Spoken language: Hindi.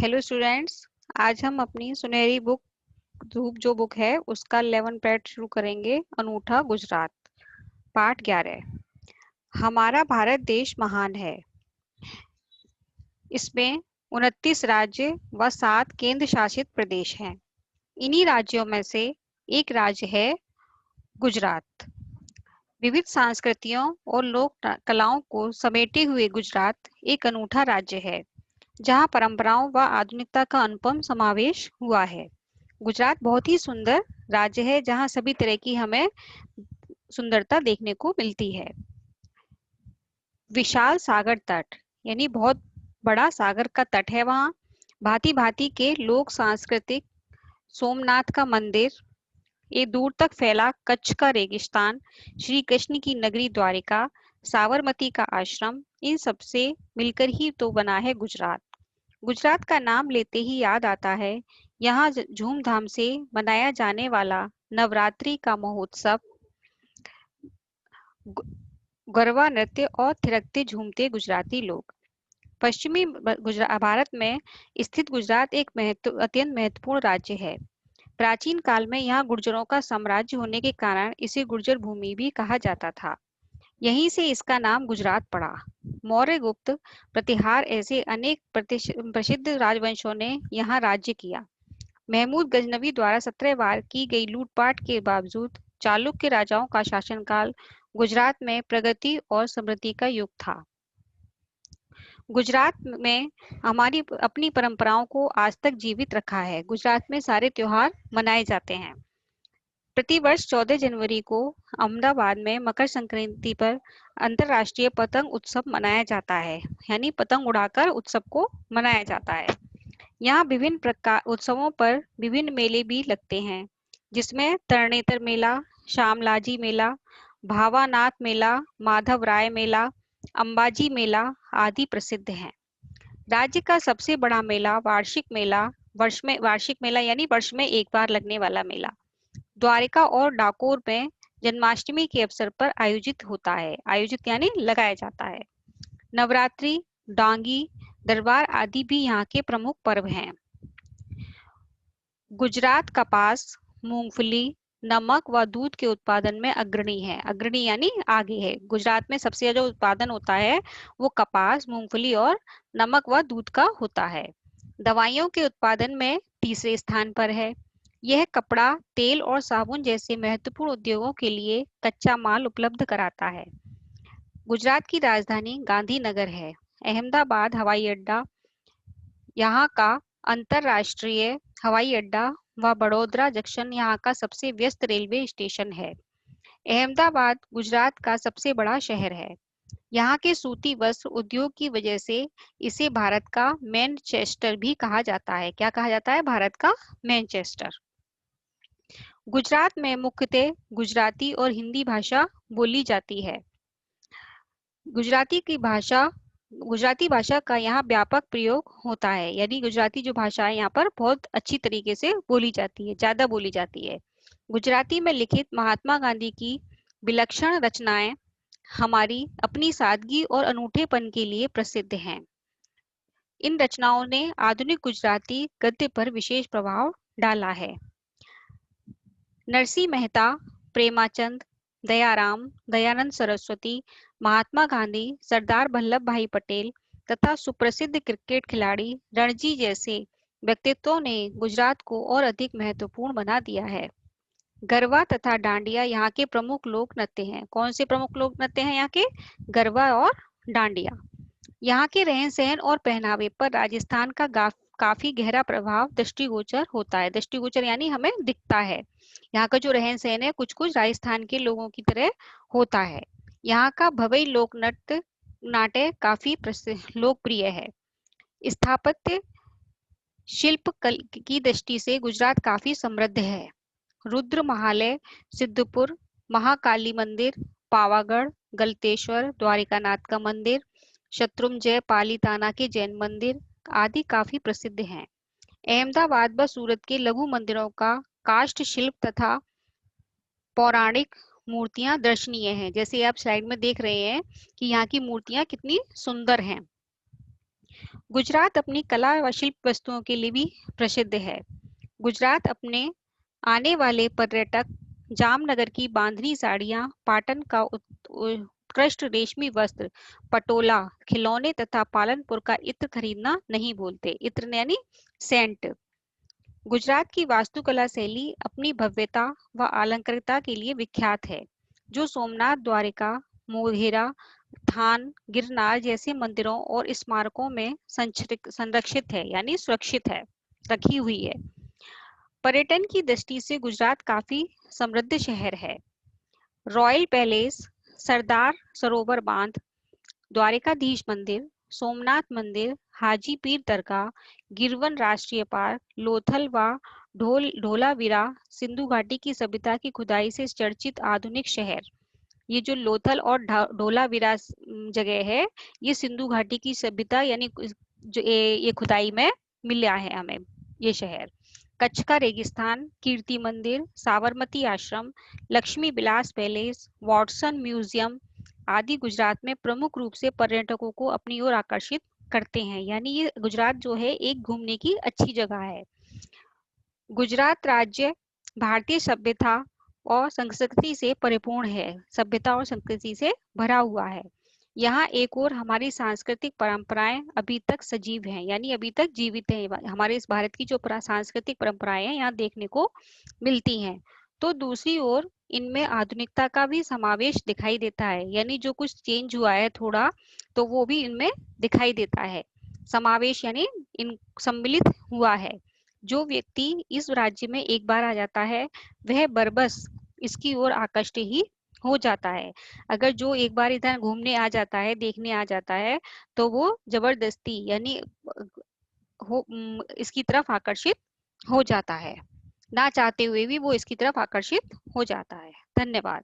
Hello students. आज हम अपनी सुनहरी बुक धूप जो बुक है उसका 11 पार्ट शुरू करेंगे। अनूठा गुजरात। पाठ 11। हमारा भारत देश महान है। इसमें 29 राज्य व 7 केंद्र शासित प्रदेश हैं। इन्हीं राज्यों में से एक राज्य है गुजरात। विविध संस्कृतियों और लोक कलाओं को समेटे हुए गुजरात एक अनूठा राज्य है, जहां परंपराओं व आधुनिकता का अनुपम समावेश हुआ है। गुजरात बहुत ही सुंदर राज्य है, जहां सभी तरह की हमें सुंदरता देखने को मिलती है। विशाल सागर तट, यानी बहुत बड़ा सागर का तट है वहां। भांति भांति के लोक सांस्कृतिक, सोमनाथ का मंदिर, ये दूर तक फैला कच्छ का रेगिस्तान, श्री कृष्ण की नगरी द्वारिका, साबरमती का आश्रम, इन सब से मिलकर ही तो बना है गुजरात। गुजरात का नाम लेते ही याद आता है यहाँ धूमधाम से मनाया जाने वाला नवरात्रि का महोत्सव, गरबा नृत्य और थिरकते झूमते गुजराती लोग। पश्चिमी भारत में स्थित गुजरात एक अत्यंत महत्वपूर्ण राज्य है। प्राचीन काल में यहाँ गुर्जरों का साम्राज्य होने के कारण इसे गुर्जर भूमि भी कहा जाता था। यहीं से इसका नाम गुजरात पड़ा। मौर्य, गुप्त, प्रतिहार ऐसे अनेक प्रसिद्ध राजवंशों ने यहाँ राज्य किया। महमूद गजनवी द्वारा 17 बार की गई लूटपाट के बावजूद चालुक्य राजाओं का शासनकाल गुजरात में प्रगति और समृद्धि का युग था। गुजरात में हमारी अपनी परंपराओं को आज तक जीवित रखा है। गुजरात में सारे त्योहार मनाए जाते हैं। प्रतिवर्ष 14 जनवरी को अहमदाबाद में मकर संक्रांति पर अंतरराष्ट्रीय पतंग उत्सव मनाया जाता है, यानी पतंग उड़ाकर उत्सव को मनाया जाता है। यहाँ विभिन्न प्रकार उत्सवों पर विभिन्न मेले भी लगते हैं, जिसमें तरणेतर मेला, शामलाजी मेला, भावानाथ मेला, माधव राय मेला, अंबाजी मेला आदि प्रसिद्ध हैं। राज्य का सबसे बड़ा मेला वार्षिक मेला यानी वर्ष में एक बार लगने वाला मेला द्वारिका और डाकोर में जन्माष्टमी के अवसर पर आयोजित यानी लगाया जाता है। नवरात्रि, डांगी, दरबार आदि भी यहाँ के प्रमुख पर्व हैं। गुजरात कपास, मूंगफली, नमक व दूध के उत्पादन में अग्रणी है। अग्रणी यानी आगे है। गुजरात में सबसे ज्यादा उत्पादन होता है वो कपास, मूंगफली और नमक व दूध का होता है। दवाइयों के उत्पादन में तीसरे स्थान पर है। यह कपड़ा, तेल और साबुन जैसे महत्वपूर्ण उद्योगों के लिए कच्चा माल उपलब्ध कराता है। गुजरात की राजधानी गांधीनगर है। अहमदाबाद हवाई अड्डा यहाँ का अंतरराष्ट्रीय हवाई अड्डा व बड़ोदरा जंक्शन यहाँ का सबसे व्यस्त रेलवे स्टेशन है। अहमदाबाद गुजरात का सबसे बड़ा शहर है। यहाँ के सूती वस्त्र उद्योग की वजह से इसे भारत का मैनचेस्टर भी कहा जाता है। क्या कहा जाता है? भारत का मैनचेस्टर। गुजरात में मुख्यतः गुजराती और हिंदी भाषा बोली जाती है। गुजराती भाषा का यहाँ व्यापक प्रयोग होता है, यानी गुजराती जो भाषा है यहाँ पर बहुत अच्छी तरीके से बोली जाती है, ज्यादा बोली जाती है। गुजराती में लिखित महात्मा गांधी की विलक्षण रचनाएं हमारी अपनी सादगी और अनूठेपन के लिए प्रसिद्ध हैं। इन रचनाओं ने आधुनिक गुजराती गद्य पर विशेष प्रभाव डाला है। नरसिंह मेहता, प्रेमाचंद, दयाराम, दयानंद सरस्वती, महात्मा गांधी, सरदार वल्लभ भाई पटेल तथा सुप्रसिद्ध क्रिकेट खिलाड़ी रणजी जैसे व्यक्तित्वों ने गुजरात को और अधिक महत्वपूर्ण बना दिया है। गरबा तथा डांडिया यहाँ के प्रमुख लोक नृत्य हैं। कौन से प्रमुख लोक नृत्य हैं यहाँ के? गरबा और डांडिया। यहाँ के रहन सहन और पहनावे पर राजस्थान का काफी गहरा प्रभाव दृष्टिगोचर होता है। दृष्टिगोचर यानी हमें दिखता है। यहाँ का जो रहन सहन है कुछ कुछ राजस्थान के लोगों की तरह होता है। यहाँ का भवई लोक नाट्य काफी लोकप्रिय है। स्थापत्य शिल्प की दृष्टि से गुजरात काफी समृद्ध है। रुद्र महालय, सिद्धपुर, महाकाली मंदिर, पावागढ़, गलतेश्वर, द्वारिकानाथ का मंदिर, शत्रुंजय पालीताना के जैन मंदिर आदि काफी प्रसिद्ध हैं। अहमदाबाद व सूरत के लघु मंदिरों का काष्ठ शिल्प तथा पौराणिक मूर्तियां दर्शनीय हैं। जैसे आप स्लाइड में देख रहे हैं कि यहाँ की मूर्तियां कितनी सुंदर हैं। गुजरात अपनी कला व शिल्प वस्तुओं के लिए भी प्रसिद्ध है। गुजरात अपने आने वाले पर्यटक जामनगर की बांधनी साड़ियां, पाटन का उत्कृष्ट रेशमी वस्त्र, पटोला, खिलौने तथा पालनपुर का इत्र खरीदना नहीं भूलते। इत्र यानी सेंट। गुजरात की वास्तुकला शैली अपनी भव्यता व अलंकृतता के लिए विख्यात है, जो सोमनाथ, द्वारिका, मोढेरा, थान, गिरनार जैसे मंदिरों और स्मारकों में संरक्षित है यानी सुरक्षित है, रखी हुई है। पर्यटन की दृष्टि से गुजरात काफी समृद्ध शहर है। रॉयल पैलेस, सरदार सरोवर बांध, द्वारिकाधीश मंदिर, सोमनाथ मंदिर, हाजी पीर दरगाह, गिरवन राष्ट्रीय पार्क, लोथल व ढोलावीरा सिंधु घाटी की सभ्यता की खुदाई से चर्चित आधुनिक शहर। ये जो लोथल और ढोलावीरा जगह है, ये सिंधु घाटी की सभ्यता यानी जो ये खुदाई में मिला है हमें ये शहर। कच्छ का रेगिस्तान, कीर्ति मंदिर, साबरमती आश्रम, Lakshmi Vilas palace, Watson museum आदि गुजरात में प्रमुख रूप से पर्यटकों को अपनी ओर आकर्षित करते हैं। यानी ये गुजरात जो है एक घूमने की अच्छी जगह है। गुजरात राज्य भारतीय सभ्यता और संस्कृति से परिपूर्ण है, सभ्यता और संस्कृति से भरा हुआ है। यहाँ एक और हमारी सांस्कृतिक परंपराएं अभी तक सजीव हैं, यानी अभी तक जीवित हैं। हमारे इस भारत की जो सांस्कृतिक परंपराएं हैं यहाँ देखने को मिलती हैं। तो दूसरी ओर इनमें आधुनिकता का भी समावेश दिखाई देता है, यानी जो कुछ चेंज हुआ है थोड़ा, तो वो भी इनमें दिखाई देता है। समावेश यानी इन सम्मिलित हुआ है। जो व्यक्ति इस राज्य में एक बार आ जाता है वह बरबस इसकी ओर आकृष्ट ही हो जाता है। अगर जो एक बार इधर घूमने आ जाता है, देखने आ जाता है, तो वो जबरदस्ती यानी इसकी तरफ आकर्षित हो जाता है, ना चाहते हुए भी वो इसकी तरफ आकर्षित हो जाता है। धन्यवाद।